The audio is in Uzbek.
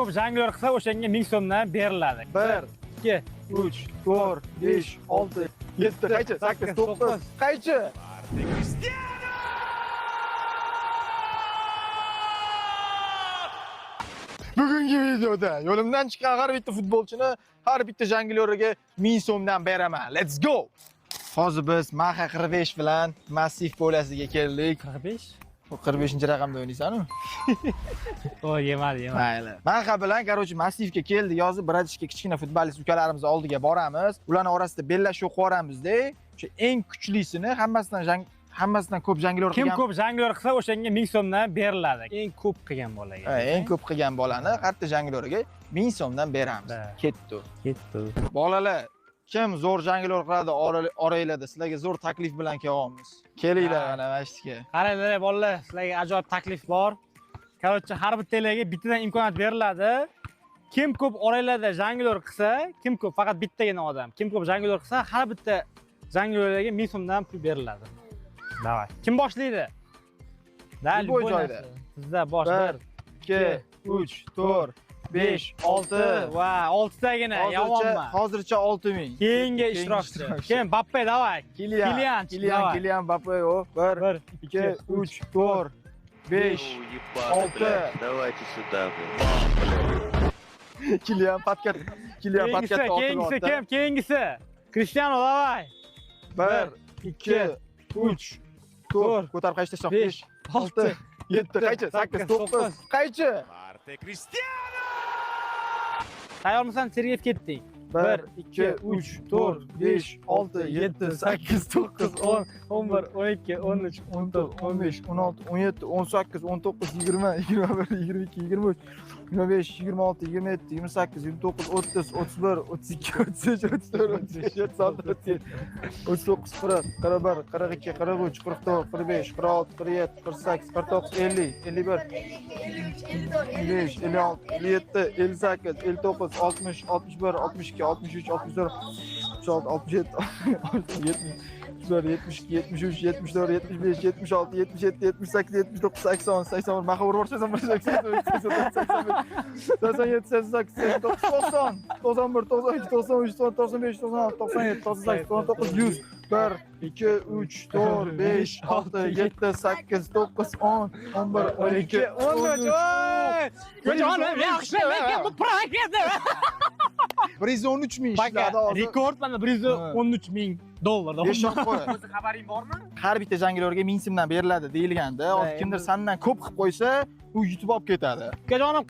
ko'p janglar qilsa o'shanga 1000 so'mdan beriladi. 1, 2, 3, 4, 5, 6, 7, qaychi? 8, 9, qaychi? Bugungi videoda yo'limdan chiqqan har bitta futbolchini, har bitta janglyorga 1000 so'mdan beraman. Let's go! Hozir biz Maxa 45 bilan massiv polasiga keldik. 45? Bu 45-raqamda o'ynaysan-ku? O, yemadi. Mayli. Maxa bilan, короче, massivga keldi. Yozib bratishka kichkina futbolist ukalarimiz oldiga boramiz. Ularning orasida bellashuv qo'ramiz-da. O'sha eng kuchlisini hammasidan ko'p janglyor Kim qilgan. ko'p janglar qilsa o'shanga 1000 so'mdan beriladi. Eng ko'p qilgan bolaga. Eng ko'p qilgan bolani har bitta janglyorga 1000 so'mdan beramiz. Ketdi. Bolalar, kim zo'r janglyor qiladi oranglarda sizlarga zo'r taklif bilan kelyapmiz. Kelinglar mana masjidga. Qaranglar bolalar, sizlarga ajoyib taklif bor. Короче, har bittalarga bittadan imkoniyat beriladi. Kim ko'p oranglarda janglyor qilsa, kim ko'p faqat bittagina odam. Kim ko'p janglyor qilsa, har bitta janglyorga 1000 so'mdan pul beriladi. Davay. Kim boshlaydi? Dal bu joyda. Sizda bosh 1, 2, 3, 4, 5, 6 va 6 tagina yomonman. Hozircha 6000. Keyingi ishtirokchi. Kim? Bappe davay. Kilian Bappe o. 1, 2, 3, 4, 5, 6. Давайте сюда. Kilian patkat. Keyingisi kim? Keyingisi. Cristiano davay. 1, 2, 3, 4. Ko'tarib qaychi tashlab. 5, 6, 7, qaychi? 8, 9. Qaychi? Marte Cristiano! Tayyormisan? Sergeyev ketding. 1, 2, 3, 4, 5, 6, 7, 8, 9, 10, 11, 12, 13, 14, 15, 16, 17, 18, 19, 20, 21, 22, 23, 25, 26, 27, 28, 29, 30, 31, 32, 33, 34, 35, 36, 37, 39, 40, 41, 42, 43, 44, 45, 46, 47, 48, 49, 50, 51, 55, 56, 57, 58, 59, 60, 61, 62, 63, 64, 66, 67, 70, 72, 73, 74, 75, 76, 77, 78, 79, 80, 81, Maxa urib 81, 82, 87, 88, 89, 90, 91, 92, 93, 95, 96, 97, 98, 99, 100. 1, 2, 3, 4, 5, 6, 7, 8, 9, 10, 11, 12, 13. $113 ishladi hozir. Rekord mana $113,000. Eshon qo'y. O'zi xabaring bormi? Har bitta janglyorga 1000 so'mdan beriladi deyilganda, hozir kimdir sandan ko'p qilib qo'ysa, u yutib olib ketadi. Ukajonim